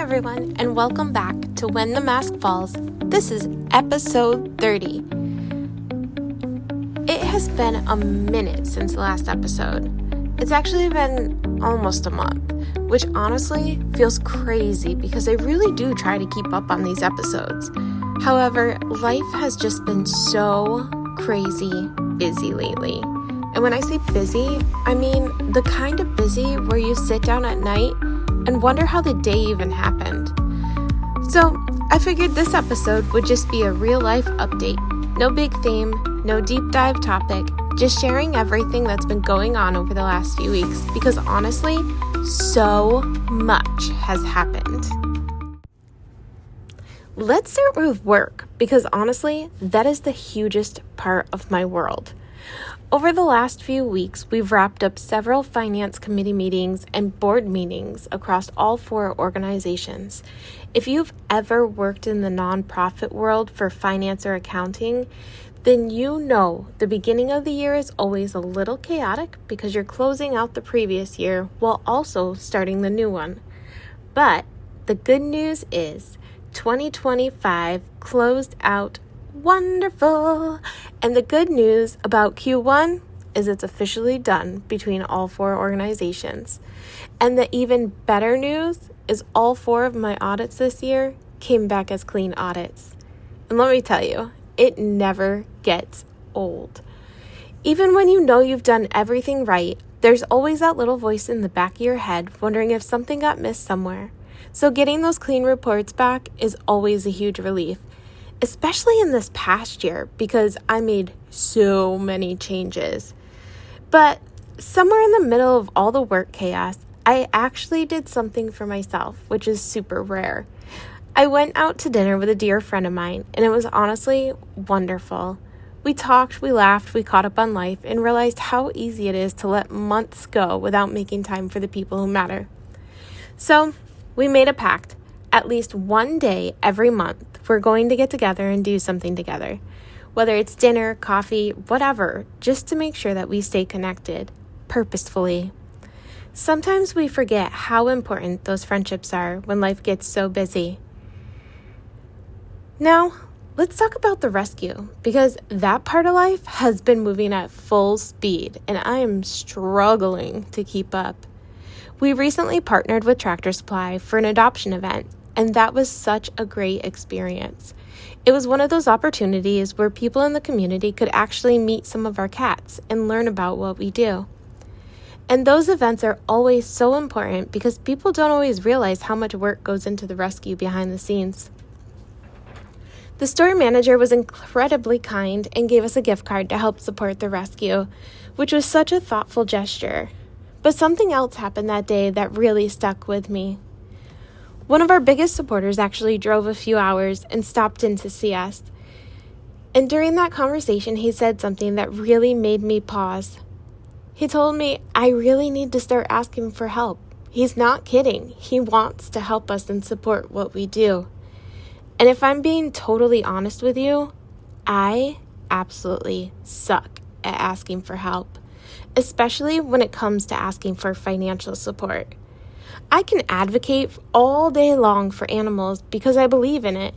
everyone, and welcome back to When the Mask Falls. This is episode 30. It has been a minute since the last episode. It's actually been almost a month, which honestly feels crazy because I really do try to keep up on these episodes. However, life has just been so crazy busy lately. And when I say busy, I mean the kind of busy where you sit down at night and wonder how the day even happened. So I figured this episode would just be a real life update. No big theme, no deep dive topic, just sharing everything that's been going on over the last few weeks because honestly, so much has happened. Let's start with work because honestly, that is the hugest part of my world. Over the last few weeks, we've wrapped up several finance committee meetings and board meetings across all 4 organizations. If you've ever worked in the nonprofit world for finance or accounting, then you know the beginning of the year is always a little chaotic because you're closing out the previous year while also starting the new one. But the good news is 2025 closed out wonderful. And the good news about Q1 is it's officially done between all 4 organizations. And the even better news is all 4 of my audits this year came back as clean audits. And let me tell you, it never gets old. Even when you know you've done everything right, there's always that little voice in the back of your head wondering if something got missed somewhere. So getting those clean reports back is always a huge relief. Especially in this past year because I made so many changes. But somewhere in the middle of all the work chaos, I actually did something for myself, which is super rare. I went out to dinner with a dear friend of mine, and it was honestly wonderful. We talked, we laughed, we caught up on life, and realized how easy it is to let months go without making time for the people who matter. So we made a pact. At least one day every month, we're going to get together and do something together. Whether it's dinner, coffee, whatever, just to make sure that we stay connected, purposefully. Sometimes we forget how important those friendships are when life gets so busy. Now, let's talk about the rescue, because that part of life has been moving at full speed, and I am struggling to keep up. We recently partnered with Tractor Supply for an adoption event, and that was such a great experience. It was one of those opportunities where people in the community could actually meet some of our cats and learn about what we do. And those events are always so important because people don't always realize how much work goes into the rescue behind the scenes. The store manager was incredibly kind and gave us a gift card to help support the rescue, which was such a thoughtful gesture. But something else happened that day that really stuck with me. One of our biggest supporters actually drove a few hours and stopped in to see us. And during that conversation, he said something that really made me pause. He told me, I really need to start asking for help. He's not kidding. He wants to help us and support what we do. And if I'm being totally honest with you, I absolutely suck at asking for help, especially when it comes to asking for financial support. I can advocate all day long for animals because I believe in it.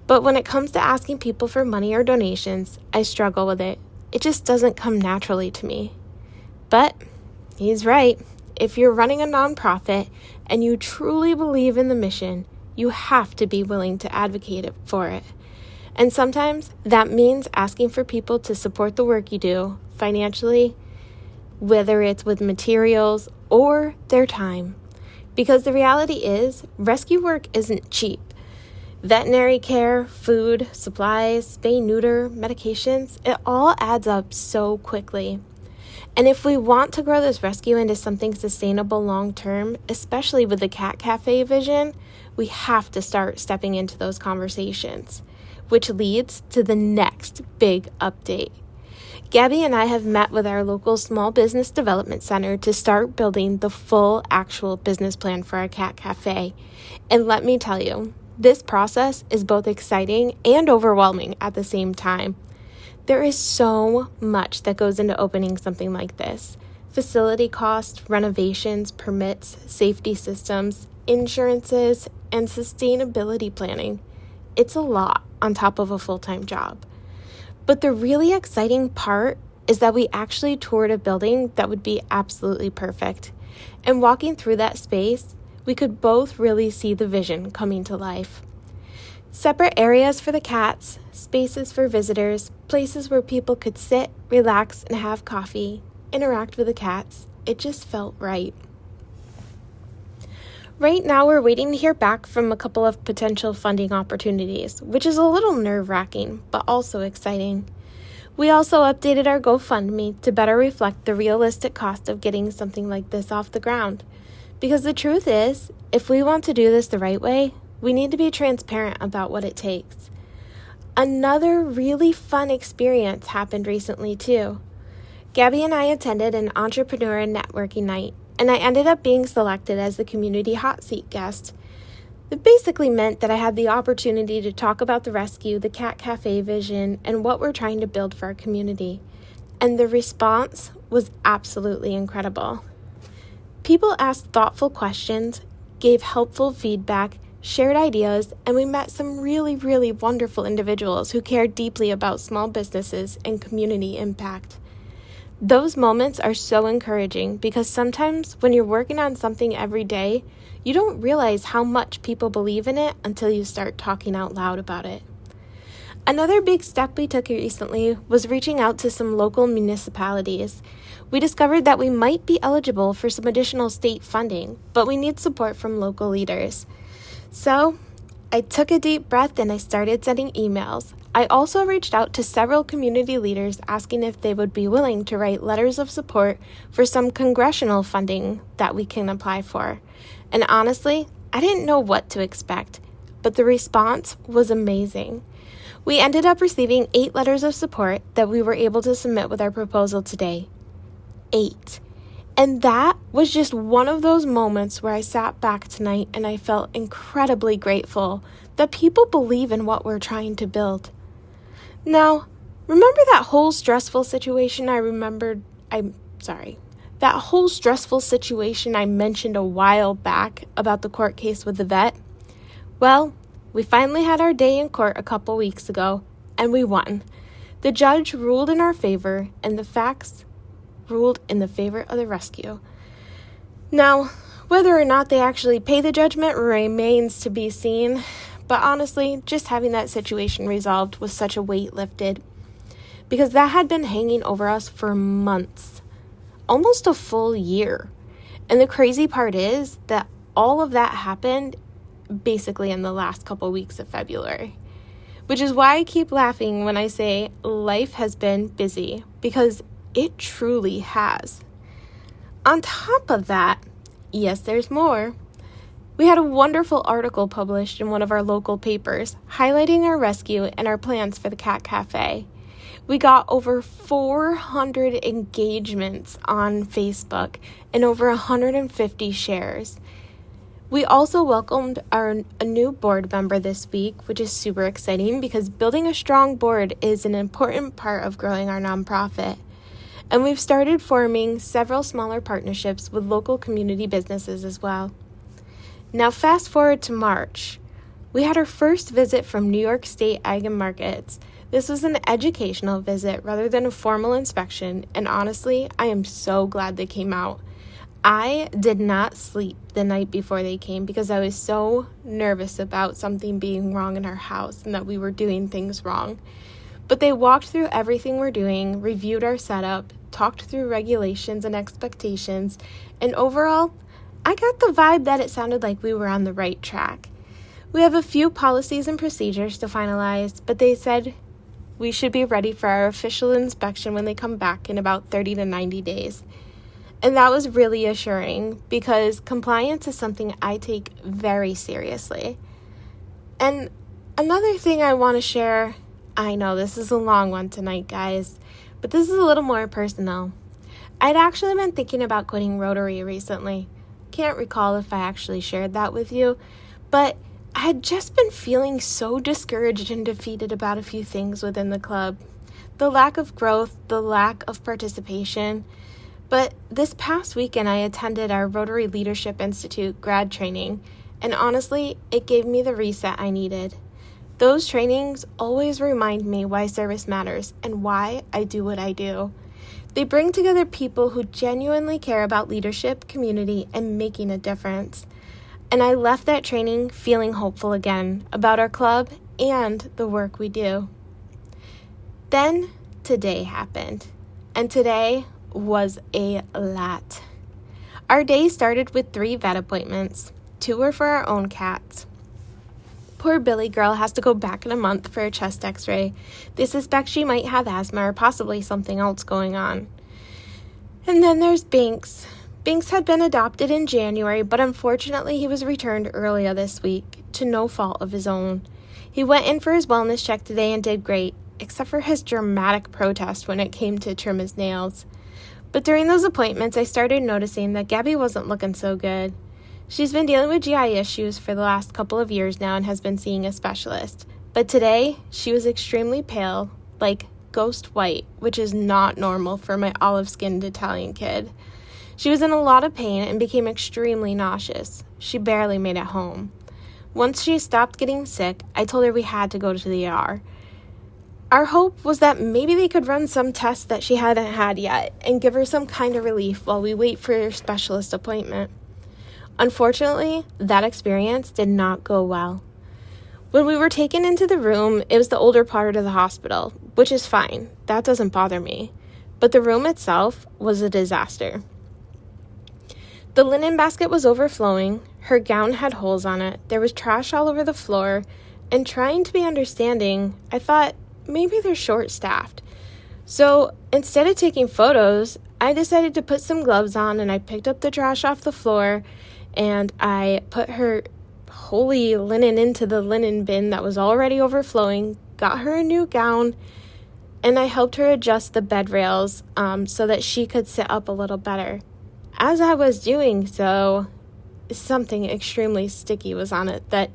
But when it comes to asking people for money or donations, I struggle with it. It just doesn't come naturally to me. But he's right. If you're running a nonprofit and you truly believe in the mission, you have to be willing to advocate for it. And sometimes that means asking for people to support the work you do financially, whether it's with materials or their time. Because the reality is, rescue work isn't cheap. Veterinary care, food, supplies, spay, neuter, medications, it all adds up so quickly. And if we want to grow this rescue into something sustainable long term, especially with the Cat Cafe vision, we have to start stepping into those conversations, which leads to the next big update. Gabby and I have met with our local small business development center to start building the full actual business plan for our Cat Cafe. And let me tell you, this process is both exciting and overwhelming at the same time. There is so much that goes into opening something like this. Facility costs, renovations, permits, safety systems, insurances, and sustainability planning. It's a lot on top of a full-time job. But the really exciting part is that we actually toured a building that would be absolutely perfect. And walking through that space, we could both really see the vision coming to life. Separate areas for the cats, spaces for visitors, places where people could sit, relax, and have coffee, interact with the cats. It just felt right. Right now, we're waiting to hear back from a couple of potential funding opportunities, which is a little nerve-wracking, but also exciting. We also updated our GoFundMe to better reflect the realistic cost of getting something like this off the ground. Because the truth is, if we want to do this the right way, we need to be transparent about what it takes. Another really fun experience happened recently too. Gabby and I attended an entrepreneur and networking night, and I ended up being selected as the community hot seat guest. It basically meant that I had the opportunity to talk about the rescue, the Cat Cafe vision, and what we're trying to build for our community. And the response was absolutely incredible. People asked thoughtful questions, gave helpful feedback, shared ideas, and we met some really, really wonderful individuals who cared deeply about small businesses and community impact. Those moments are so encouraging because sometimes when you're working on something every day, you don't realize how much people believe in it until you start talking out loud about it. Another big step we took recently was reaching out to some local municipalities. We discovered that we might be eligible for some additional state funding, but we need support from local leaders. So I took a deep breath and I started sending emails. I also reached out to several community leaders asking if they would be willing to write letters of support for some congressional funding that we can apply for. And honestly, I didn't know what to expect, but the response was amazing. We ended up receiving 8 letters of support that we were able to submit with our proposal today. 8. And that was just one of those moments where I sat back tonight and I felt incredibly grateful that people believe in what we're trying to build. Now, remember that whole stressful situation I mentioned a while back about the court case with the vet? Well, we finally had our day in court a couple weeks ago, and we won. The judge ruled in our favor, and the facts ruled in the favor of the rescue. Now, whether or not they actually pay the judgment remains to be seen, but honestly, just having that situation resolved was such a weight lifted, because that had been hanging over us for months, almost a full year. And the crazy part is that all of that happened basically in the last couple weeks of February, which is why I keep laughing when I say life has been busy, because it truly has. On top of that, yes, there's more. We had a wonderful article published in one of our local papers highlighting our rescue and our plans for the Cat Cafe. We got over 400 engagements on Facebook and over 150 shares. We also welcomed a new board member this week, which is super exciting because building a strong board is an important part of growing our nonprofit. And we've started forming several smaller partnerships with local community businesses as well. Now fast forward to March. We had our first visit from New York State Ag and Markets. This was an educational visit rather than a formal inspection, and honestly, I am so glad they came out. I did not sleep the night before they came because I was so nervous about something being wrong in our house and that we were doing things wrong. But they walked through everything we're doing, reviewed our setup, talked through regulations and expectations, and overall, I got the vibe that it sounded like we were on the right track. We have a few policies and procedures to finalize, but they said we should be ready for our official inspection when they come back in about 30 to 90 days. And that was really assuring because compliance is something I take very seriously. And another thing I want to share, I know this is a long one tonight, guys, but this is a little more personal. I'd actually been thinking about quitting Rotary recently. Can't recall if I actually shared that with you, but I had just been feeling so discouraged and defeated about a few things within the club. The lack of growth, the lack of participation. But this past weekend, I attended our Rotary Leadership Institute grad training, and honestly, it gave me the reset I needed. Those trainings always remind me why service matters and why I do what I do. They bring together people who genuinely care about leadership, community, and making a difference. And I left that training feeling hopeful again about our club and the work we do. Then today happened, and today was a lot. Our day started with 3 vet appointments. 2 were for our own cats. Poor Billy girl has to go back in a month for a chest x-ray. They suspect she might have asthma or possibly something else going on. And then there's Binks. Binks had been adopted in January, but unfortunately he was returned earlier this week to no fault of his own. He went in for his wellness check today and did great, except for his dramatic protest when it came to trim his nails. But during those appointments, I started noticing that Gabby wasn't looking so good. She's been dealing with GI issues for the last couple of years now and has been seeing a specialist. But today, she was extremely pale, like ghost white, which is not normal for my olive-skinned Italian kid. She was in a lot of pain and became extremely nauseous. She barely made it home. Once she stopped getting sick, I told her we had to go to the ER. Our hope was that maybe they could run some tests that she hadn't had yet and give her some kind of relief while we wait for her specialist appointment. Unfortunately, that experience did not go well. When we were taken into the room, it was the older part of the hospital, which is fine. That doesn't bother me. But the room itself was a disaster. The linen basket was overflowing, her gown had holes on it, there was trash all over the floor, and trying to be understanding, I thought maybe they're short-staffed. So instead of taking photos, I decided to put some gloves on and I picked up the trash off the floor and I put her holy linen into the linen bin that was already overflowing, got her a new gown, and I helped her adjust the bed rails so that she could sit up a little better. As I was doing so, something extremely sticky was on it that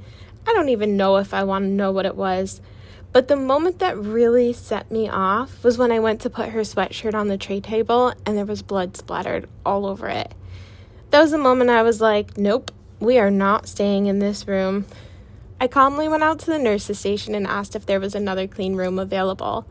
I don't even know if I want to know what it was. But the moment that really set me off was when I went to put her sweatshirt on the tray table and there was blood splattered all over it. That was the moment I was like, nope, we are not staying in this room. I calmly went out to the nurse's station and asked if there was another clean room available.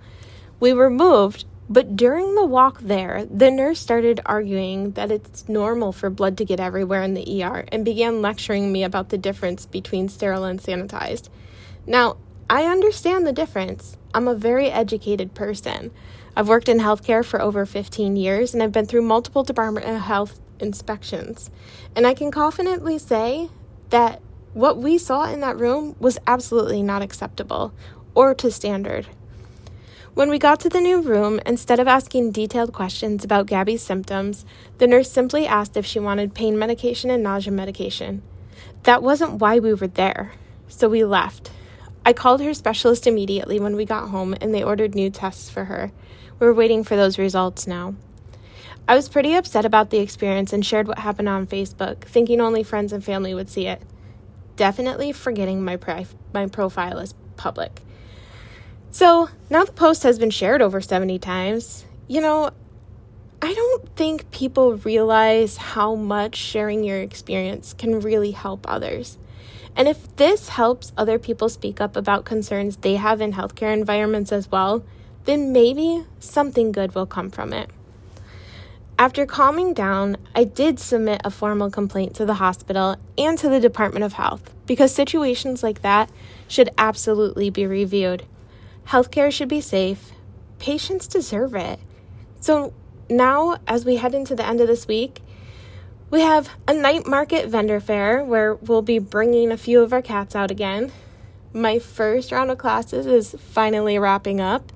We were moved, but during the walk there, the nurse started arguing that it's normal for blood to get everywhere in the ER and began lecturing me about the difference between sterile and sanitized. Now, I understand the difference. I'm a very educated person. I've worked in healthcare for over 15 years, and I've been through multiple Department of Health inspections. And I can confidently say that what we saw in that room was absolutely not acceptable or to standard. When we got to the new room, instead of asking detailed questions about Gabby's symptoms, the nurse simply asked if she wanted pain medication and nausea medication. That wasn't why we were there, so we left. I called her specialist immediately when we got home, and they ordered new tests for her. We're waiting for those results now. I was pretty upset about the experience and shared what happened on Facebook, thinking only friends and family would see it. Definitely forgetting my profile is public. So, now the post has been shared over 70 times. I don't think people realize how much sharing your experience can really help others. And if this helps other people speak up about concerns they have in healthcare environments as well, then maybe something good will come from it. After calming down, I did submit a formal complaint to the hospital and to the Department of Health because situations like that should absolutely be reviewed. Healthcare should be safe. Patients deserve it. So now, as we head into the end of this week, we have a night market vendor fair where we'll be bringing a few of our cats out again. My first round of classes is finally wrapping up.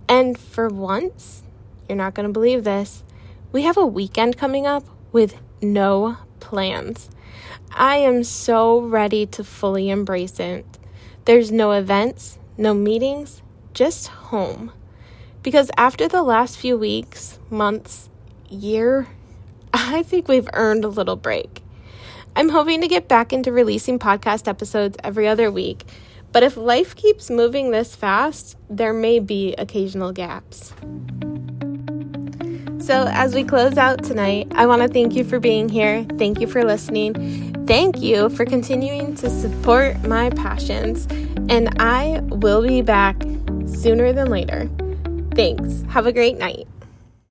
And for once, you're not going to believe this, we have a weekend coming up with no plans. I am so ready to fully embrace it. There's no events, no meetings, just home. Because after the last few weeks, months, year, I think we've earned a little break. I'm hoping to get back into releasing podcast episodes every other week, but if life keeps moving this fast, there may be occasional gaps. So as we close out tonight, I want to thank you for being here. Thank you for listening. Thank you for continuing to support my passions. And I will be back sooner than later. Thanks. Have a great night.